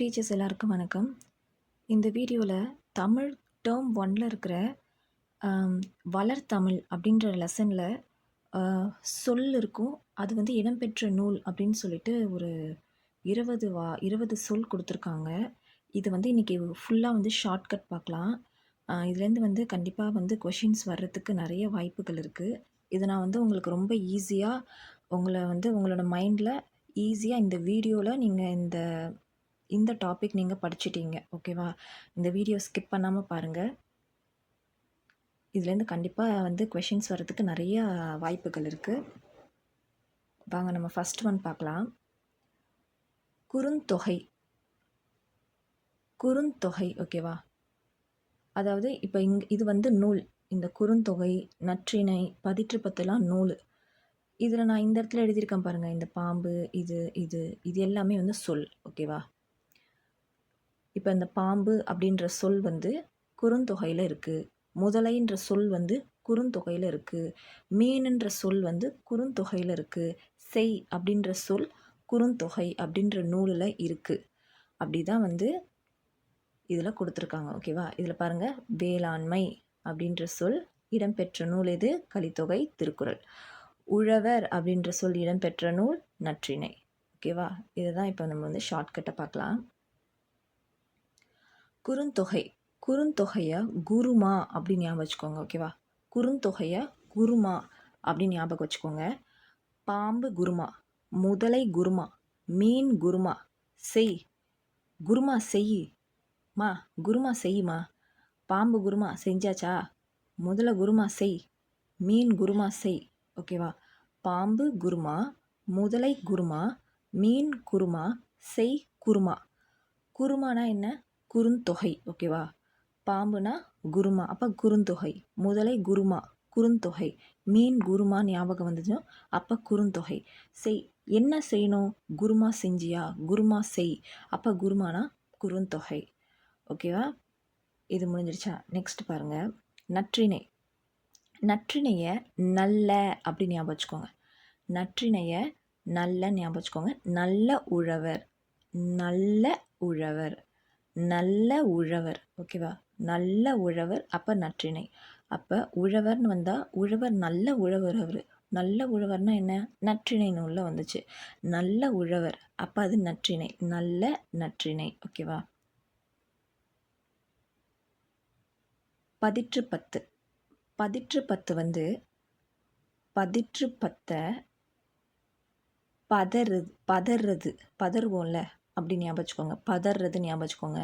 Teachers எல்லாருக்கும் வணக்கம். இந்த வீடியோவில் தமிழ் டேர்ம் ஒன்ல இருக்கிற வளர்தமிழ் அப்படின்ற லெசனில் சொல் இருக்கும். அது வந்து இடம்பெற்ற நூல் அப்படின்னு சொல்லிட்டு ஒரு 20 சொல் கொடுத்துருக்காங்க. இது வந்து இன்றைக்கி ஃபுல்லாக வந்து ஷார்ட்கட் பார்க்கலாம். இதுலேருந்து வந்து கண்டிப்பாக வந்து கொஷின்ஸ் வர்றதுக்கு நிறைய வாய்ப்புகள் இருக்குது. இதை நான் வந்து உங்களுக்கு ரொம்ப ஈஸியாக உங்களோட மைண்டில் ஈஸியாக இந்த வீடியோவில் நீங்கள் இந்த டாபிக் நீங்கள் படிச்சிட்டீங்க. ஓகேவா? இந்த வீடியோ ஸ்கிப் பண்ணாமல் பாருங்கள். இதுலேருந்து கண்டிப்பாக வந்து கொஷின்ஸ் வர்றதுக்கு நிறைய வாய்ப்புகள் இருக்குது. வாங்க நம்ம ஃபஸ்ட் ஒன் பார்க்கலாம். குறுந்தொகை. குறுந்தொகை ஓகேவா? அதாவது இப்போ இது வந்து நூல். இந்த குறுந்தொகை, நற்றிணை, பதிற்றுப்பத்துலாம் நூல். இதில் நான் இந்த இடத்துல எழுதியிருக்கேன் பாருங்கள். இந்த பாம்பு, இது எல்லாமே வந்து சொல். ஓகேவா? இப்போ இந்த பாம்பு அப்படின்ற சொல் வந்து குறுந்தொகையில் இருக்குது. முதலைன்ற சொல் வந்து குறுந்தொகையில் இருக்குது. மீனுன்ற சொல் வந்து குறுந்தொகையில் இருக்குது. செய் அப்படின்ற சொல் குறுந்தொகை அப்படின்ற நூலில் இருக்குது. அப்படி தான் வந்து இதில் கொடுத்துருக்காங்க. ஓகேவா? இதில் பாருங்கள், வேளாண்மை அப்படின்ற சொல் இடம்பெற்ற நூல் எது? கலித்தொகை, திருக்குறள். உழவர் அப்படின்ற சொல் இடம்பெற்ற நூல் நற்றிணை. ஓகேவா? இதை தான் இப்போ நம்ம வந்து ஷார்ட்கட்டை பார்க்கலாம். குறுந்தொகை. குறுந்தொகையை குருமா அப்படின்னு ஞாபகம் வச்சுக்கோங்க. ஓகேவா? குறுந்தொகையை குருமா அப்படின்னு ஞாபகம் வச்சுக்கோங்க. பாம்பு குருமா, முதலை குருமா, மீன் குருமா, செய் குருமா செய்யுமா, குருமா செய்யுமா. பாம்பு குருமா செஞ்சாச்சா? முதலை குருமா செய், மீன் குருமா செய். ஓகேவா? பாம்பு குருமா, முதலை குருமா, மீன் குருமா, செய் குருமா. குருமானா என்ன? குறுந்தொகை. ஓகேவா? பாம்புனா குருமா, அப்போ குறுந்தொகை. முதலை குருமா, குறுந்தொகை. மீன் குருமா ஞாபகம் வந்தது, அப்போ குறுந்தொகை. செய், என்ன செய்யணும்? குருமா செஞ்சியா, குருமா செய், அப்போ குருமானா குறுந்தொகை. ஓகேவா? இது முடிஞ்சிருச்சா? நெக்ஸ்ட் பாருங்கள், நற்றிணை. நற்றிணையை நல்ல அப்படின்னு ஞாபகம் வச்சுக்கோங்க. நற்றிணையை நல்ல ஞாபகம் வச்சுக்கோங்க. நல்ல உழவர், நல்ல உழவர், நல்ல உழவர். ஓகேவா? நல்ல உழவர், அப்போ நற்றிணை. அப்போ உழவர்னு வந்தால் உழவர், நல்ல உழவர். அவர் நல்ல உழவர்னா என்ன? நற்றிணை நூலில் வந்துச்சு. நல்ல உழவர், அப்போ அது நற்றிணை. நல்ல நற்றிணை. ஓகேவா? பதிற்றுப்பத்து. பதிற்றுப்பத்து வந்து பதிற்றுப்பத்தை பதறுவோம்ல அப்படின்னு ஞாபகம் வச்சுக்கோங்க. பதறது ஞாபகம் வச்சுக்கோங்க.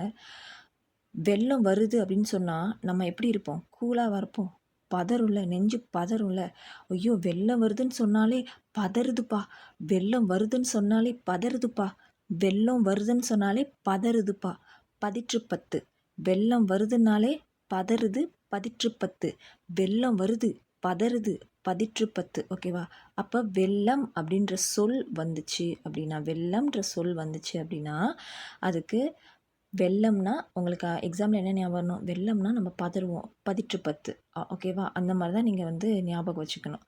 வெள்ளம் வருது அப்படின்னு சொன்னால் நம்ம எப்படி இருப்போம்? கூலாக இருப்போம். பதறும்ல, நெஞ்சு பதறும்ல. ஐயோ, வெள்ளம் வருதுன்னு சொன்னாலே பதறுதுப்பா, வெள்ளம் வருதுன்னு சொன்னாலே பதறுதுப்பா, வெள்ளம் வருதுன்னு சொன்னாலே பதறுதுப்பா. பதிற்றுப்பத்து. வெள்ளம் வருதுன்னாலே பதறுது, பதிற்றுப்பத்து. வெள்ளம் வருது, பதறுது, பதிற்றுப்பத்து. ஓகேவா? அப்போ வெள்ளம் அப்படின்ற சொல் வந்துச்சு அப்படின்னா, வெள்ளம்ன்ற சொல் வந்துச்சு அப்படின்னா அதுக்கு வெள்ளம்னா உங்களுக்கு எக்ஸாம்பிள் என்ன ஞாபகம் வரணும்? வெள்ளம்னா நம்ம பதறுவோம், பதிற்றுப்பத்து. ஓகேவா? அந்த மாதிரி தான் நீங்கள் வந்து ஞாபகம் வச்சுக்கணும்.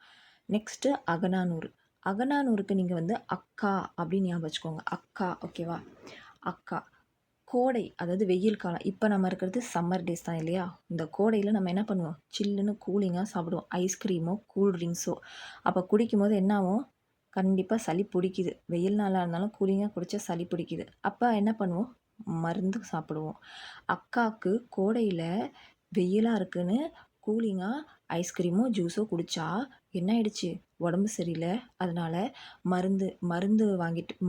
நெக்ஸ்ட்டு அகநானூறு. அகநானூருக்கு நீங்கள் வந்து அக்கா அப்படின்னு ஞாபகம் வச்சுக்கோங்க. அக்கா. ஓகேவா? அக்கா. கோடை, அதாவது வெயில் காலம். இப்போ நம்ம இருக்கிறது சம்மர் டேஸ் தான் இல்லையா? இந்த கோடையில் நம்ம என்ன பண்ணுவோம்? சில்லுன்னு கூலிங்காக சாப்பிடுவோம். ஐஸ்கிரீமோ கூல்ட்ரிங்க்ஸோ. அப்போ குடிக்கும் போது என்ன ஆகும்? கண்டிப்பாக சளி பிடிக்குது. வெயில் நாளாக இருந்தாலும் கூலிங்காக குடித்தா சளி பிடிக்குது. அப்போ என்ன பண்ணுவோம்? மருந்து சாப்பிடுவோம். அக்காவுக்கு கோடையில் வெயிலாக இருக்குன்னு கூலிங்காக ஐஸ்கிரீமோ ஜூஸோ குடித்தா என்ன ஆயிடுச்சு? உடம்பு சரியில்லை. அதனால்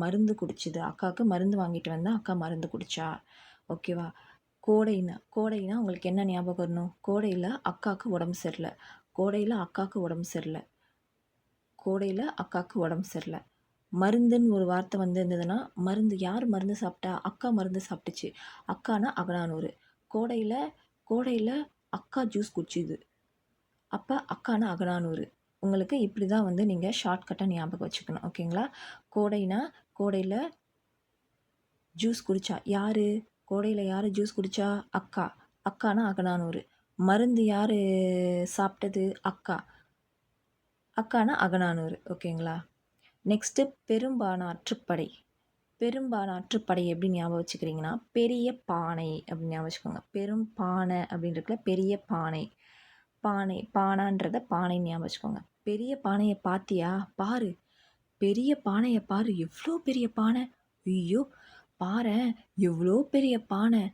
மருந்து குடிச்சிது. அக்காவுக்கு மருந்து வாங்கிட்டு வந்தால் அக்கா மருந்து குடித்தா. ஓகேவா? கோடைனா உங்களுக்கு என்ன ஞாபகம் வரணும்? கோடையில் அக்காவுக்கு உடம்பு சரியில்லை. கோடையில் அக்காவுக்கு உடம்பு சரியில்லை. கோடையில் அக்காவுக்கு உடம்பு சரியில்லை. மருந்துன்னு ஒரு வார்த்தை வந்து இருந்ததுன்னா, மருந்து யார் மருந்து சாப்பிட்டா? அக்கா மருந்து சாப்பிட்டுச்சு. அக்கானா அகநானூறு. கோடையில் அக்கா ஜூஸ் குடிச்சிது. அப்போ அக்கானா அகநானூறு. உங்களுக்கு இப்படி தான் வந்து நீங்கள் ஷார்ட்கட்டாக ஞாபகம் வச்சுக்கணும். ஓகேங்களா? கோடையில் ஜூஸ் குடித்தா யார்? கோடையில் யார் ஜூஸ் குடித்தா? அக்கா. அக்கானா அகநானூறு. மருந்து யார் சாப்பிட்டது? அக்கா. அக்கானா அகநானூறு. ஓகேங்களா? நெக்ஸ்ட்டு பெரும்பானாற்றுப்படை. பெரும்பாலாற்றுப்படை எப்படி ஞாபகம் வச்சுக்கிறீங்கன்னா, பெரிய பானை அப்படின்னு ஞாபகம் வச்சுக்கோங்க. பெரும் பானை அப்படின்றதுல பெரிய பானை. பானை பானான்றத பானைன்னு ஞாபகம் வச்சுக்கோங்க. பெரிய பானைய பாத்தியா? பாரு. பெரிய பானைய பாரு. எவ்ளோ பெரிய பானை. ஐயோ! பாரேன் எவ்ளோ பெரிய பானை.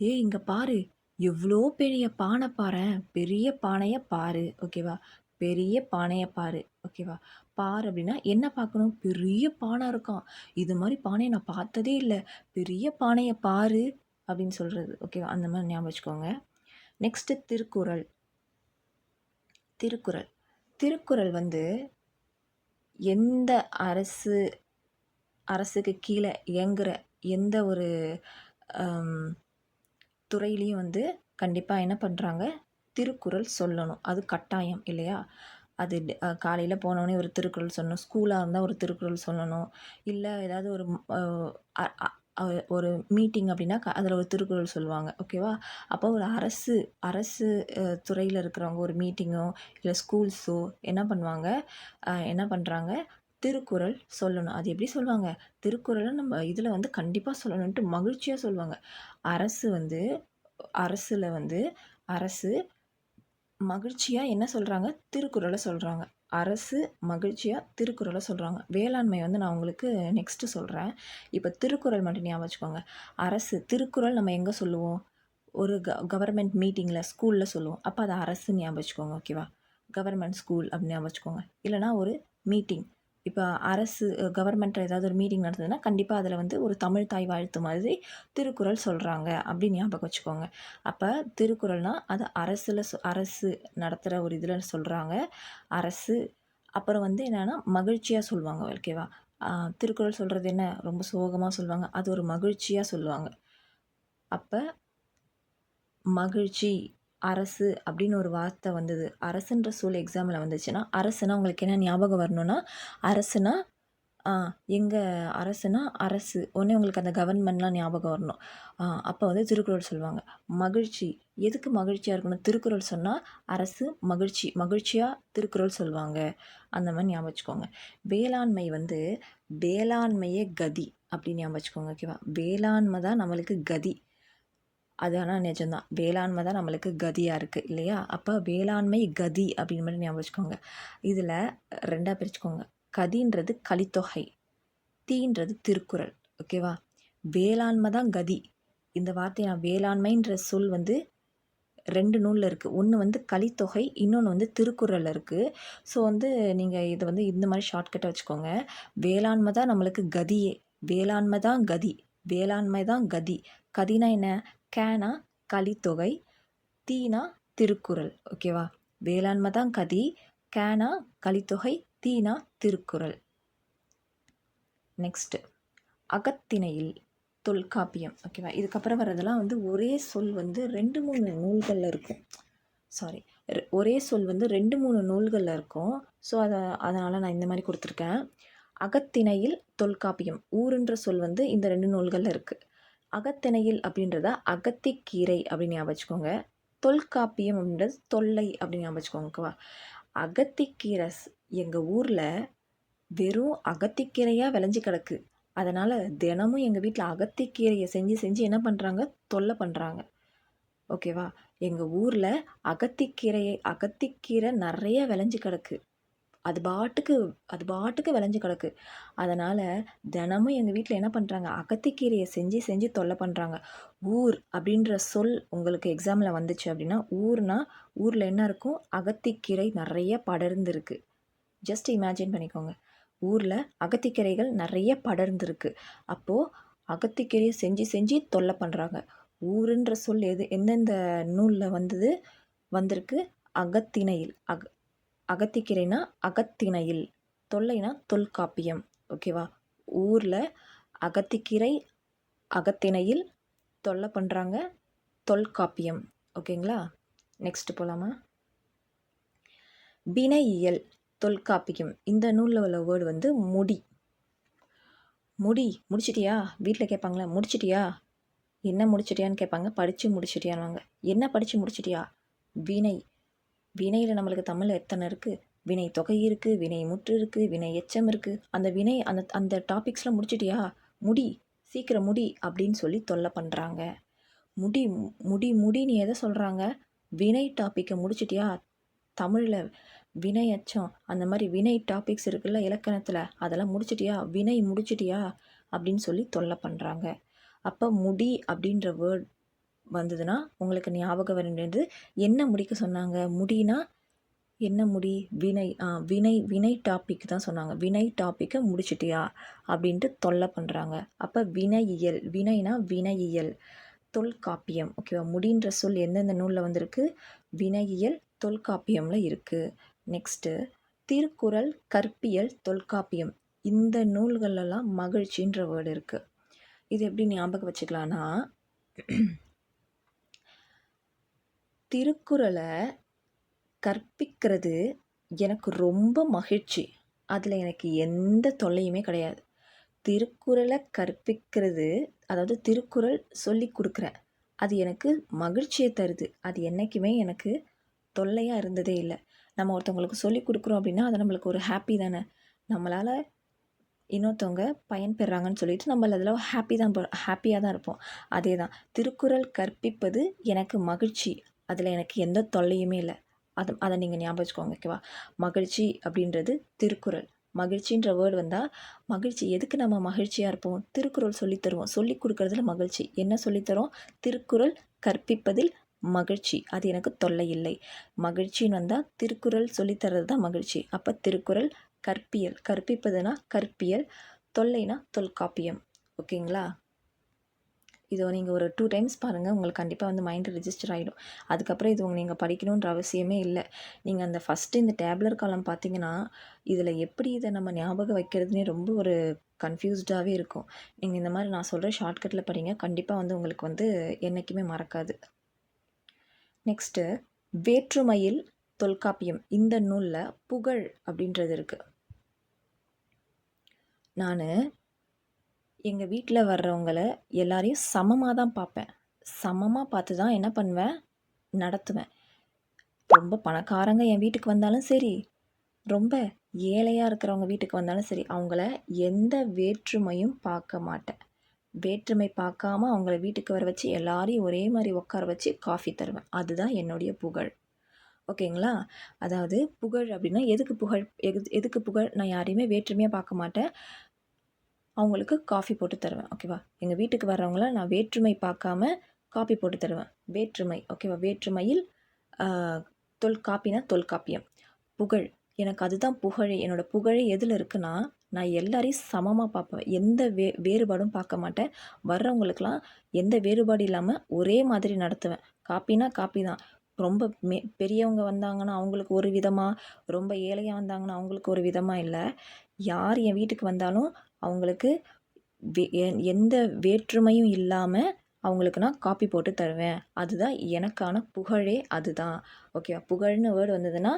ஏய் இங்க பாரு. எவ்ளோ பெரிய பானை பாரேன். பெரிய பானைய பாரு. ஓகேவா? பெரிய பானைய பாரு. ஓகேவா? பாரு அப்படின்னா என்ன பார்க்கணும்? பெரிய பானை இருக்காம். இது மாரி பானைய நான் பார்த்ததே இல்ல. பெரிய பானைய பாரு அப்படின்னு சொல்றது. ஓகேவா? அந்த மாரி ஞாபகம் வச்சுக்கோங்க. நெக்ஸ்ட்டு திருக்குறள். திருக்குறள். திருக்குறள் வந்து எந்த அரசுக்கு கீழ இயங்குற எந்த ஒரு துறையிலையும் வந்து கண்டிப்பா என்ன பண்றாங்க? திருக்குறள் சொல்லணும். அது கட்டாயம் இல்லையா? அது காலையில போனோனே ஒரு திருக்குறள் சொல்லணும். ஸ்கூலா இருந்தா ஒரு திருக்குறள் சொல்லணும். இல்ல ஏதாவது ஒரு அ அ அ ஒரு மீட்டிங் அப்படின்னா அதில ஒரு திருக்குறள் சொல்லுவாங்க. ஓகேவா? அப்போ ஒரு அரசு அரசு துறையில இருக்கிறவங்க ஒரு மீட்டிங்கோ, இல்ல ஸ்கூல்ஸோ என்ன பண்றாங்க? திருக்குறள் சொல்லணும். அது எப்படி சொல்லுவாங்க? திருக்குறள நம்ம இதில வந்து கண்டிப்பா சொல்லணுன்ட்டு மகிழ்ச்சியா சொல்லுவாங்க. அரசு வந்து அரசுல வந்து அரசு மகிழ்ச்சியா என்ன சொல்றாங்க? திருக்குறள சொல்றாங்க. அரசு மகிழ்ச்சியா திருக்குறள சொல்றாங்க. வேளாண்மை வந்து நான் உங்களுக்கு நெக்ஸ்ட்டு சொல்றேன். இப்ப திருக்குறள் மட்டும் ஞாபகம் வச்சுக்கோங்க. அரசு திருக்குறள் நம்ம எங்க சொல்லுவோம்? ஒரு கவர்மெண்ட் மீட்டிங்ல, ஸ்கூல்ல சொல்லுவோம். அப்ப அது அரசுன்னு ஞாபகம் வச்சுக்கோங்க. ஓகேவா? கவர்மெண்ட் ஸ்கூல் அப்படின்னு ஞாபகம் வச்சுக்கோங்க. இல்லன்னா ஒரு மீட்டிங். இப்ப அரசு கவர்மெண்ட்ல ஏதாவது ஒரு மீட்டிங் நடந்ததுன்னா, கண்டிப்பா அதில வந்து ஒரு தமிழ் தாய் வாழ்த்து மாதிரி திருக்குறள் சொல்றாங்க அப்படின்னு ஞாபகம் வச்சுக்கோங்க. அப்ப திருக்குறள்னா அது அரசு நடத்துற ஒரு இதில சொல்றாங்க. அரசு அப்புறம் வந்து என்னன்னா மகிழ்ச்சியா சொல்லுவாங்க. ஓகேவா? திருக்குறள் சொல்றது என்ன? ரொம்ப சோகமா சொல்லுவாங்க. அது ஒரு மகிழ்ச்சியா சொல்லுவாங்க. அப்ப மகிழ்ச்சி, அரசு அப்படின்னு ஒரு வார்த்தை வந்தது. அரசுன்ற சொல் எக்ஸாம்ல வந்துச்சுன்னா, அரசுனா உங்களுக்கு என்ன ஞாபகம் வரணும்னா, அரசுனா ஆ எங்க அரசுனா அரசு. உடனே உங்களுக்கு அந்த கவர்மெண்ட்லாம் ஞாபகம் வரணும். அப்போ வந்து திருக்குறள் சொல்லுவாங்க. மகிழ்ச்சி, எதுக்கு மகிழ்ச்சியா இருக்கணும்? திருக்குறள் சொன்னா அரசு மகிழ்ச்சியா திருக்குறள் சொல்லுவாங்க. அந்த மாரி ஞாபகம் வச்சுக்கோங்க. வேளாண்மை வந்து வேளாண்மையே கதி அப்படின்னு ஞாபகம் வச்சுக்கோங்க. ஓகேவா? வேளாண்மை தான் நம்மளுக்கு கதி. அது ஆனா நிஜம்தான். வேளாண்மை தான் நம்மளுக்கு கதியா இருக்கு இல்லையா? அப்ப வேளாண்மை கதி அப்படின்னு மட்டும் ஞாபகம் வச்சுக்கோங்க. இதில 2ஆ பிரிச்சுக்கோங்க. கதின்றது கலித்தொகை. தீன்றது திருக்குறள். ஓகேவா? வேளாண்மை தான் கதி. இந்த வார்த்தைய நான் வேளாண்மைன்ற சொல் வந்து 2 நூல்ல இருக்கு. ஒண்ணு வந்து கலித்தொகை, இன்னொன்னு வந்து திருக்குறள்ல இருக்கு. ஸோ வந்து நீங்க இத வந்து இந்த மாரி ஷார்ட்கட்டா வச்சுக்கோங்க. வேளாண்மை தான் நம்மளுக்கு கதியே. வேளாண்மை தான் கதி. வேளாண்மை தான் கதி. கதினா என்ன? கேனா கலித்தொகை, தீனா திருக்குறள். ஓகேவா? வேளாண்மை தான் கதி, கேனா கலித்தொகை, தீனா திருக்குறள். நெக்ஸ்ட்டு அகத்திணையில் தொல்காப்பியம். ஓகேவா? இதுக்கப்புறம் வர்றதெல்லாம் வந்து ஒரே சொல் வந்து 2, 3 நூல்கள்ல இருக்கும். சாரி. ஒரே சொல் வந்து 2, 3 நூல்கள்ல இருக்கும். ஸோ அதனால நான் இந்த மாரி குடுத்துருக்கேன். அகத்திணையில் தொல்காப்பியம். ஊருன்ற சொல் வந்து இந்த 2 நூல்கள்ல இருக்கு. அகத்திணையில் அப்படின்றத அகத்திக்கீரை அப்படின்னு ஞாபகம் வச்சுக்கோங்க. தொல்காப்பியம் அப்படின்றது தொல்லை அப்படின்னு ஞாபகம் வச்சுக்கோங்க. ஓகேவா? அகத்திக்கீரை எங்க ஊர்ல வெறும் அகத்திக்கீரையா விளைஞ்சு கிடக்கு. அதனால தினமும் எங்க வீட்ல அகத்திக்கீரைய செஞ்சு செஞ்சு என்ன பண்றாங்க? தொல்ல பண்றாங்க. ஓகேவா? எங்க ஊர்ல அகத்திக்கீரை நெறைய விளைஞ்சு கிடக்கு. அது பாட்டுக்கு விளைஞ்சு கிடக்கு. அதனால தினமும் எங்க வீட்ல என்ன பண்றாங்க? அகத்திக்கீரைய செஞ்சு செஞ்சு தொல்ல பண்றாங்க. ஊர் அப்படின்ற சொல் உங்களுக்கு எக்ஸாம்ல வந்துச்சு அப்படின்னா, ஊர்னா ஊர்ல என்ன இருக்கும்? அகத்திக்கீரை நெறைய படர்ந்திருக்கு. ஜஸ்ட் இமேஜின் பண்ணிக்கோங்க. ஊர்ல அகத்திக்கீரைகள் நெறைய படர்ந்திருக்கு. அப்போ அகத்திக்கீரைய செஞ்சு செஞ்சு தொல்ல பண்றாங்க. ஊருன்ற சொல் எந்தெந்த நூல்ல வந்திருக்கு? அகத்திணையில். அகத்திக்கீரைனா அகத்திணையில். தொல்லைனா தொல்காப்பியம். ஓகேவா? ஊர்ல அகத்திக்கீரை அகத்திணையில் தொல்ல பண்றாங்க. தொல்காப்பியம். ஓகேங்களா? நெக்ஸ்ட் போலாமா? வினையியல் தொல்காப்பியம். இந்த நூல்ல உள்ள வேர்டு வந்து முடி. முடிச்சிட்டியா? வீட்ல கேட்பாங்கள்ல, முடிச்சிட்டியா? என்ன முடிச்சிட்டியான்னு கேட்பாங்க. படிச்சு முடிச்சிட்டியான்னுவாங்க. என்ன படிச்சு முடிச்சிட்டியா? வினை. வினையில நம்மளுக்கு தமிழ்ல எத்தனை இருக்கு? வினை தொகை இருக்குது, வினை முற்று இருக்குது, வினை எச்சம் இருக்குது. அந்த வினை அந்த அந்த டாபிக்ஸ்லாம் முடிச்சிட்டியா, முடி, சீக்கிரம் முடி அப்படின்னு சொல்லி தொல்லை பண்ணுறாங்க. முடி முடி முடின்னு எதை சொல்கிறாங்க? வினை டாப்பிக்கை முடிச்சிட்டியா, தமிழில் வினை எச்சம் அந்த மாதிரி வினை டாபிக்ஸ் இருக்குல்ல இலக்கணத்தில், அதெல்லாம் முடிச்சிட்டியா, வினை முடிச்சிட்டியா அப்படின்னு சொல்லி தொல்லை பண்ணுறாங்க. அப்போ முடி அப்படின்ற வேர்ட் வந்ததுன்னா உங்களுக்கு ஞாபகம் வேண்டியது என்ன முடிக்க சொன்னாங்க? முடினா என்ன முடி? வினை. வினை டாபிக் தான் சொன்னாங்க. வினை டாப்பிக்கை முடிச்சிட்டியா அப்படின்ட்டு தொல்லை பண்ணுறாங்க. அப்போ வினையியல், வினைனா வினையியல், தொல்காப்பியம். ஓகேவா? முடின்ற சொல் எந்தெந்த நூலில் வந்திருக்கு? வினையியல் தொல்காப்பியமில் இருக்குது. நெக்ஸ்ட்டு திருக்குறள், கற்பியல், தொல்காப்பியம். இந்த நூல்களெல்லாம் மகிழ்ச்சின்ற வேர்டு இருக்குது. இது எப்படி ஞாபகம் வச்சுக்கலான்னா, திருக்குறளை கற்பிக்கிறது எனக்கு ரொம்ப மகிழ்ச்சி. அதில் எனக்கு எந்த தொல்லையுமே கிடையாது. திருக்குறளை கற்பிக்கிறது, அதாவது திருக்குறள் சொல்லி கொடுக்குறேன், அது எனக்கு மகிழ்ச்சியை தருது. அது என்றைக்குமே எனக்கு தொல்லையாக இருந்ததே இல்லை. நம்ம ஒருத்தவங்களுக்கு சொல்லி கொடுக்குறோம் அப்படின்னா அது நம்மளுக்கு ஒரு ஹாப்பி தானே. நம்மளால் இன்னொருத்தவங்க பயன்பெறாங்கன்னு சொல்லிட்டு நம்ம அதில் ஹாப்பியாக தான் இருப்போம். அதே தான் திருக்குறள் கற்பிப்பது எனக்கு மகிழ்ச்சி. அதில் எனக்கு எந்த தொல்லையுமே இல்லை. அதை நீங்கள் ஞாபகம் வச்சுக்கோங்க. ஓகேவா? மகிழ்ச்சி அப்படின்றது திருக்குறள். மகிழ்ச்சின்ற வேர்டு வந்தால் மகிழ்ச்சி, எதுக்கு நம்ம மகிழ்ச்சியாக இருப்போம்? திருக்குறள் சொல்லித்தருவோம். சொல்லி கொடுக்குறதுல மகிழ்ச்சி. என்ன சொல்லித்தரோம்? திருக்குறள் கற்பிப்பதில் மகிழ்ச்சி. அது எனக்கு தொல்லை இல்லை. மகிழ்ச்சின்னு வந்தால் திருக்குறள் சொல்லித்தரது தான் மகிழ்ச்சி. அப்போ திருக்குறள் கற்பியல், கற்பிப்பதுனா கற்பியல், தொல்லைனா தொல்காப்பியம். ஓகேங்களா? இதை நீங்கள் ஒரு 2 டைம்ஸ் பாருங்கள், உங்களுக்கு கண்டிப்பாக வந்து மைண்டு ரிஜிஸ்டர் ஆகிடும். அதுக்கப்புறம் இது நீங்கள் படிக்கணுன்ற அவசியமே இல்லை. நீங்கள் அந்த ஃபஸ்ட்டு இந்த டேப்லர் காலம் பார்த்தீங்கன்னா, இதில் எப்படி இதை நம்ம ஞாபகம் வைக்கிறதுனே ரொம்ப ஒரு கன்ஃபியூஸ்டாகவே இருக்கும். நீங்கள் இந்த மாதிரி நான் சொல்கிற ஷார்ட்கட்டில் படிங்க, கண்டிப்பாக வந்து உங்களுக்கு வந்து என்றைக்குமே மறக்காது. நெக்ஸ்ட்டு வேற்றுமையில் தொல்காப்பியம். இந்த நூலில் புகழ் அப்படின்றது இருக்குது. நான் எங்கள் வீட்டில் வர்றவங்கள எல்லாரையும் சமமாக தான் பார்ப்பேன். சமமாக பார்த்து தான் என்ன பண்ணுவேன்? நடத்துவேன். ரொம்ப பணக்காரங்க என் வீட்டுக்கு வந்தாலும் சரி, ரொம்ப ஏழையாக இருக்கிறவங்க வீட்டுக்கு வந்தாலும் சரி, அவங்கள எந்த வேற்றுமையும் பார்க்க மாட்டேன். வேற்றுமை பார்க்காம அவங்கள வீட்டுக்கு வர வச்சு எல்லாரையும் ஒரே மாதிரி உட்கார வச்சு காஃபி தருவேன். அதுதான் என்னுடைய புகழ். ஓகேங்களா? அதாவது புகழ் அப்படின்னா எதுக்கு புகழ்? எதுக்கு புகழ்? நான் யாரையுமே வேற்றுமையாக பார்க்க மாட்டேன். அவங்களுக்கு காஃபி போட்டு தருவேன். ஓகேவா? எங்கள் வீட்டுக்கு வர்றவங்கள நான் வேற்றுமை பார்க்காம காஃபி போட்டு தருவேன். வேற்றுமை. ஓகேவா? வேற்றுமையில் தொல்காப்பியம். புகழ். எனக்கு அதுதான் புகழே. என்னோடய புகழே எதில் இருக்குன்னா, நான் எல்லாரையும் சமமாக பார்ப்பேன். எந்த வேறுபாடும் பார்க்க மாட்டேன். வர்றவங்களுக்கெல்லாம் எந்த வேறுபாடு இல்லாமல் ஒரே மாதிரி நடத்துவேன். காப்பினா காப்பி தான். ரொம்ப பெரியவங்க வந்தாங்கன்னா அவங்களுக்கு ஒரு விதமாக, ரொம்ப ஏழையாக வந்தாங்கன்னா அவங்களுக்கு ஒரு விதமாக இல்லை. யார் என் வீட்டுக்கு வந்தாலும் அவங்களுக்கு எந்த வேற்றுமையும் இல்லாமல் அவங்களுக்கு நான் காப்பி போட்டு தருவேன். அதுதான் எனக்கான புகழே அதுதான். ஓகேவா? புகழ்னு வேர்டு வந்ததுன்னா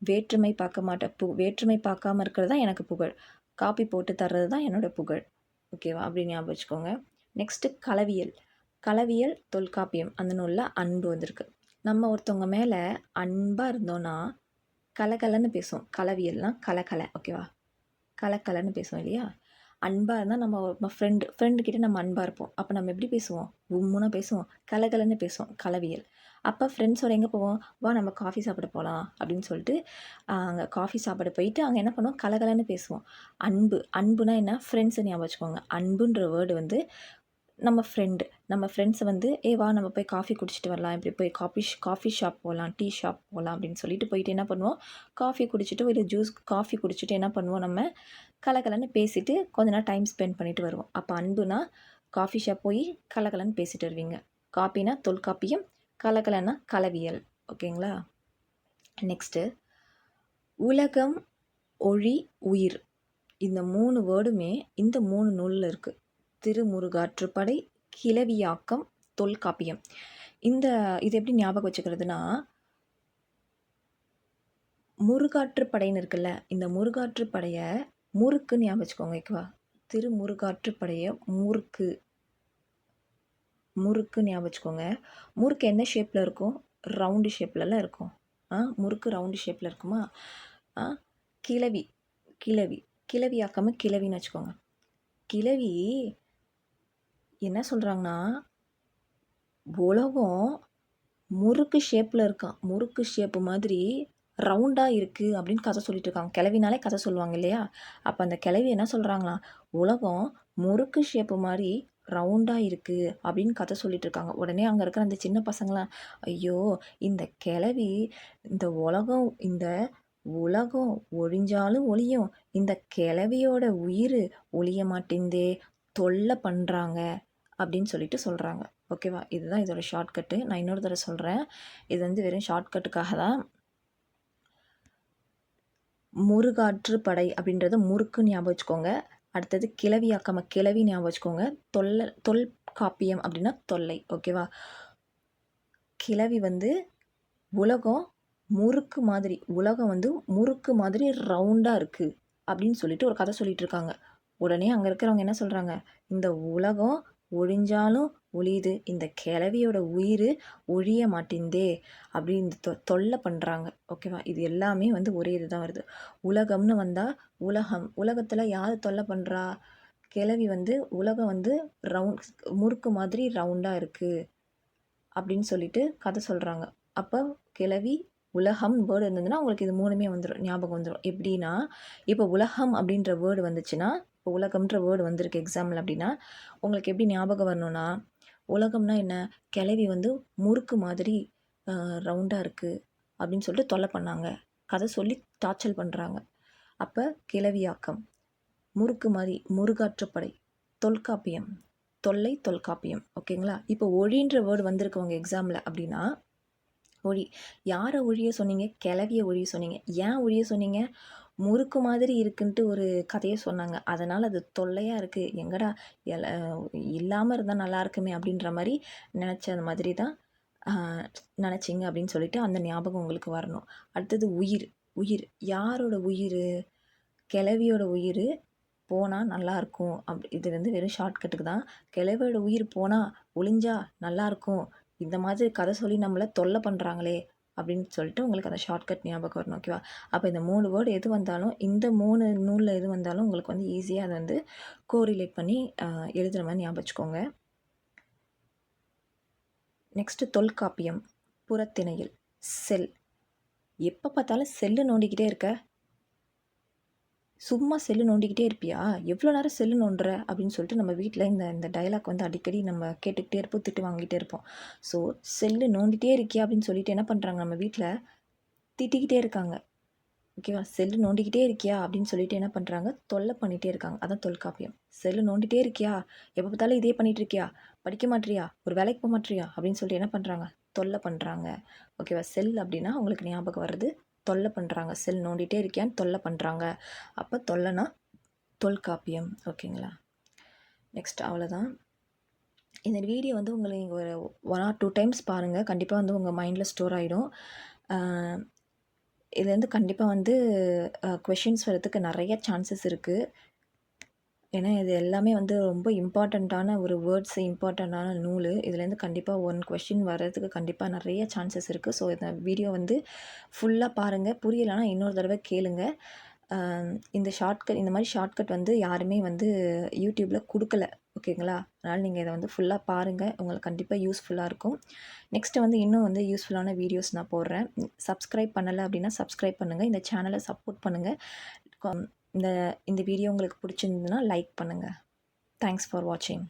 வேற்றுமை பார்க்க மாட்டேன். வேற்றுமை பார்க்காம இருக்கிறது தான் எனக்கு புகழ். காப்பி போட்டு தர்றது தான் என்னோடய புகழ். ஓகேவா? அப்படி ஞாபகம் வச்சுக்கோங்க. நெக்ஸ்ட்டு களவியல் தொல்காப்பியம். அந்த நூலில் அன்பு வந்திருக்கு. நம்ம ஒருத்தவங்க மேலே அன்பாக இருந்தோன்னா கலகலன்னு பேசுவோம். களவியல்னால் கலகலை. ஓகேவா? கலக்கலன்னு பேசுவோம் இல்லையா? அன்பாக இருந்தால் நம்ம ஃப்ரெண்டுக்கிட்ட நம்ம அன்பாக இருப்போம். அப்போ நம்ம எப்படி பேசுவோம்? உம்முன்னா பேசுவோம், கலகலன்னு பேசுவோம். களவியல். அப்போ ஃப்ரெண்ட்ஸோட எங்கே போவோம்? வா நம்ம காஃபி சாப்பிட போகலாம் அப்படின்னு சொல்லிட்டு அங்கே காஃபி சாப்பிட போயிட்டு அங்கே என்ன பண்ணுவோம்? கலகலன்னு பேசுவோம். அன்புனா என்ன? ஃப்ரெண்ட்ஸை ஞாபகம் வச்சுக்கோங்க. அன்புன்ற வேர்டு வந்து நம்ம ஃப்ரெண்ட்ஸை வந்து வா நம்ம போய் காஃபி குடிச்சிட்டு வரலாம், இப்படி போய் காஃபி ஷாப் போகலாம், டீ ஷாப் போகலாம் அப்படின்னு சொல்லிட்டு போயிட்டு என்ன பண்ணுவோம்? காஃபி குடிச்சிட்டு இல்லை காஃபி குடிச்சிட்டு என்ன பண்ணுவோம்? நம்ம கலகலன்னு பேசிட்டு கொஞ்ச நேரம் டைம் ஸ்பெண்ட் பண்ணிட்டு வருவோம். அப்போ அன்புனா காஃபி ஷாப் போய் கலகலன்னு பேசிட்டு வருவீங்க. காப்பினா தொல்காப்பியம், கலகலன்னா களவியல். ஓகேங்களா? நெக்ஸ்ட்டு உலகம், ஒளி, உயிர். இந்த 3 வேர்டுமே இந்த 3 நூலில் இருக்குது. திருமுருகாற்றுப்படை, கிளவியாக்கம், தொல்காப்பியம். இது எப்படி ஞாபகம் வச்சுக்கிறதுனா, முருகாற்றுப்படைன்னு இருக்குல்ல, இந்த முருகாற்றுப்படையை முறுக்குன்னு ஞாபகம் வச்சுக்கோங்க. ஓகேவா? திருமுருகாற்றுப்படையை முறுக்கு ஞாபகம் வச்சுக்கோங்க. முறுக்கு எந்த ஷேப்பில் இருக்கும்? ரவுண்டு ஷேப்லலாம் இருக்கும். முறுக்கு ரவுண்டு ஷேப்பில் இருக்குமா? ஆ கிழவி கிழவி கிழவியாக்காம கிழவின்னு வச்சுக்கோங்க. கிழவி என்ன சொல்கிறாங்கன்னா, உலகம் முறுக்கு ஷேப்பில் இருக்கான். முறுக்கு ஷேப்பு மாதிரி ரவுண்டாக இருக்குது அப்படின்னு கதை சொல்லிட்டு இருக்காங்க. கிழவினாலே கதை சொல்லுவாங்க இல்லையா? அப்போ அந்த கிழவி என்ன சொல்கிறாங்களாம், உலகம் முறுக்கு ஷேப்பு மாதிரி ரவுண்டாக இருக்குது அப்படின்னு கதை சொல்லிட்டு இருக்காங்க. உடனே அங்கே இருக்கிற அந்த சின்ன பசங்களாம், ஐயோ இந்த கிழவி இந்த உலகம் ஒழிஞ்சாலும் ஒழியும், இந்த கிழவியோட உயிர் ஒழிய மாட்டேங்குதே, தொல்லை பண்ணுறாங்க அப்படின்னு சொல்லிட்டு சொல்கிறாங்க. ஓகேவா? இதுதான் இதோட ஷார்ட்கட்டு. நான் இன்னொரு தடவை சொல்கிறேன். இது வந்து வெறும் ஷார்ட்கட்டுக்காக தான். முருகாற்று படை அப்படின்றத முறுக்கு ஞாபகம் வச்சுக்கோங்க. அடுத்தது கிளவியாக்காம கிளவி ஞாபகம் வச்சுக்கோங்க. தொல்காப்பியம் அப்படின்னா தொல்லை. ஓகேவா? கிளவி வந்து உலகம் உலகம் வந்து முறுக்கு மாதிரி ரவுண்டாக இருக்குது அப்படின்னு சொல்லிட்டு ஒரு கதை சொல்லிட்டு இருக்காங்க. உடனே அங்கே இருக்கிறவங்க என்ன சொல்கிறாங்க, இந்த உலகம் ஒழிஞ்சாலும் ஒழியுது, இந்த கிழவியோட உயிர் ஒழிய மாட்டேங்குதே அப்படின்னு தொல்லை பண்ணுறாங்க. ஓகேவா? இது எல்லாமே வந்து ஒரே இதுதான் வருது. உலகம்னு வந்தால் உலகத்தில் யார் தொல்லை பண்ணுறா? கிழவி வந்து உலகம் வந்து முறுக்கு மாதிரி ரவுண்டாக இருக்குது அப்படின்னு சொல்லிட்டு கதை சொல்கிறாங்க. அப்போ கிழவி உலகம் வேர்டு இருந்ததுன்னா உங்களுக்கு இது 3மே வந்துடும், ஞாபகம் வந்துடும். எப்படின்னா, இப்போ உலகம் அப்படின்ற வேர்டு வந்துச்சுன்னா, இப்போ உலகம்ன்ற வேர்டு வந்திருக்கு எக்ஸாம்பிள் அப்படின்னா, உங்களுக்கு எப்படி ஞாபகம் வரணும்னா, உலகம்னா என்ன? கிழவி வந்து முறுக்கு மாதிரி ரவுண்டாக இருக்குது அப்படின்னு சொல்லிட்டு தொல்லை பண்ணாங்க. கதை சொல்லி டார்ச்சல் பண்ணுறாங்க. அப்போ கிழவியாக்கம், முறுக்கு மாதிரி, முருகாற்றுப்படை, தொல்காப்பியம், தொல்காப்பியம். ஓகேங்களா? இப்போ ஒழின்ற வேர்டு வந்திருக்கு உங்கள் எக்ஸாமில் அப்படின்னா, ஒழி யாரை ஒழிய சொன்னீங்க? கிளவிய ஒழிய சொன்னீங்க. ஏன் ஒழிய சொன்னீங்க? முறுக்கு மாதிரி இருக்குன்ட்டு ஒரு கதையை சொன்னாங்க. அதனால் அது தொல்லையாக இருக்குது, எங்கடா இல்லாமல் இருந்தால் நல்லா இருக்குமே அப்படின்ற மாதிரி நினச்ச மாதிரி தான் நினச்சிங்க அப்படின்னு சொல்லிட்டு அந்த ஞாபகம் உங்களுக்கு வரணும். அடுத்தது உயிர் யாரோட உயிர்? கிளவியோட உயிர் போனால் நல்லாயிருக்கும். இது வந்து வெறும் ஷார்ட்கட்டுக்கு தான். கிழவியோட உயிர் போனால் ஒழிஞ்சா நல்லாயிருக்கும், இந்த மாதிரி கதை சொல்லி நம்மளை தொல்லை பண்ணுறாங்களே அப்படின்னு சொல்லிட்டு உங்களுக்கு அந்த ஷார்ட்கட் ஞாபகம் வரணும். ஓகேவா? அப்போ இந்த 3 வேர்டு எது வந்தாலும், இந்த 3 நூலில் எது வந்தாலும் உங்களுக்கு வந்து ஈஸியாக அதை வந்து கோரிலேட் பண்ணி எழுதுகிற மாதிரி ஞாபகம் வச்சுக்கோங்க. நெக்ஸ்ட்டு தொல்காப்பியம், புறத்திணையில், செல். எப்போ பார்த்தாலும் செல்லு நோண்டிக்கிட்டே இருக்க, சும்மா செல்லு நோண்டிக்கிட்டே இருப்பியா, எவ்வளோ நேரம் செல்லு நோண்டுற அப்படின்னு சொல்லிட்டு நம்ம வீட்டில் இந்த டயலாக் வந்து அடிக்கடி நம்ம கேட்டுக்கிட்டே இருப்போம், திட்டு வாங்கிட்டே இருப்போம். ஸோ செல்லு நோண்டிகிட்டே இருக்கியா அப்படின்னு சொல்லிட்டு என்ன பண்ணுறாங்க, நம்ம வீட்டில் திட்டிக்கிட்டே இருக்காங்க. ஓகேவா? செல்லு நோண்டிக்கிட்டே இருக்கியா அப்படின்னு சொல்லிட்டு என்ன பண்ணுறாங்க, தொல்லை பண்ணிகிட்டே இருக்காங்க. அதான் தொல்காப்பியம். செல்லு நோண்டிகிட்டே இருக்கியா, எப்போ பார்த்தாலும் இதே பண்ணிகிட்டு இருக்கியா, படிக்க மாட்டியா, ஒரு வேலைக்கு போக மாட்டியா அப்படின்னு சொல்லிட்டு என்ன பண்ணுறாங்க, தொல்லை பண்ணுறாங்க. ஓகேவா? செல் அப்படின்னா உங்களுக்கு ஞாபகம் வருது, தொல்லை பண்ணுறாங்க. செல் நோண்டிகிட்டே இருக்கியான்னு தொல்லை பண்ணுறாங்க. அப்போ தொல்லைனா தொல்காப்பியம். ஓகேங்களா? நெக்ஸ்ட் அவ்வளோதான். இந்த வீடியோ வந்து உங்களை ஒரு 1 or 2 டைம்ஸ் பாருங்கள். கண்டிப்பாக வந்து உங்கள் மைண்டில் ஸ்டோர் ஆகிடும். இதுலேருந்து கண்டிப்பாக வந்து கொஷின்ஸ் வரதுக்கு நிறைய சான்சஸ் இருக்குது. ஏன்னா இது எல்லாமே வந்து ரொம்ப இம்பார்ட்டண்ட்டான ஒரு வேர்ட்ஸு, இம்பார்ட்டண்ட்டான நூல். இதுலேருந்து கண்டிப்பாக 1 கொஷின் வர்றதுக்கு கண்டிப்பாக நிறைய சான்சஸ் இருக்குது. ஸோ இந்த வீடியோ வந்து ஃபுல்லாக பாருங்கள். புரியலைன்னா இன்னொரு தடவை கேளுங்க. இந்த மாதிரி ஷார்ட்கட் வந்து யாருமே வந்து யூடியூப்பில் கொடுக்கல. ஓகேங்களா? அதனால் நீங்கள் இதை வந்து ஃபுல்லாக பாருங்கள். உங்களுக்கு கண்டிப்பாக யூஸ்ஃபுல்லாக இருக்கும். நெக்ஸ்ட்டு வந்து இன்னும் வந்து யூஸ்ஃபுல்லான வீடியோஸ் நான் போடுறேன். சப்ஸ்கிரைப் பண்ணலை அப்படின்னா சப்ஸ்கிரைப் பண்ணுங்கள். இந்த சேனலை சப்போர்ட் பண்ணுங்கள். இந்த வீடியோ உங்களுக்கு பிடிச்சிருந்ததுன்னா லைக் பண்ணுங்கள். தேங்க்ஸ் ஃபார் வாட்சிங்.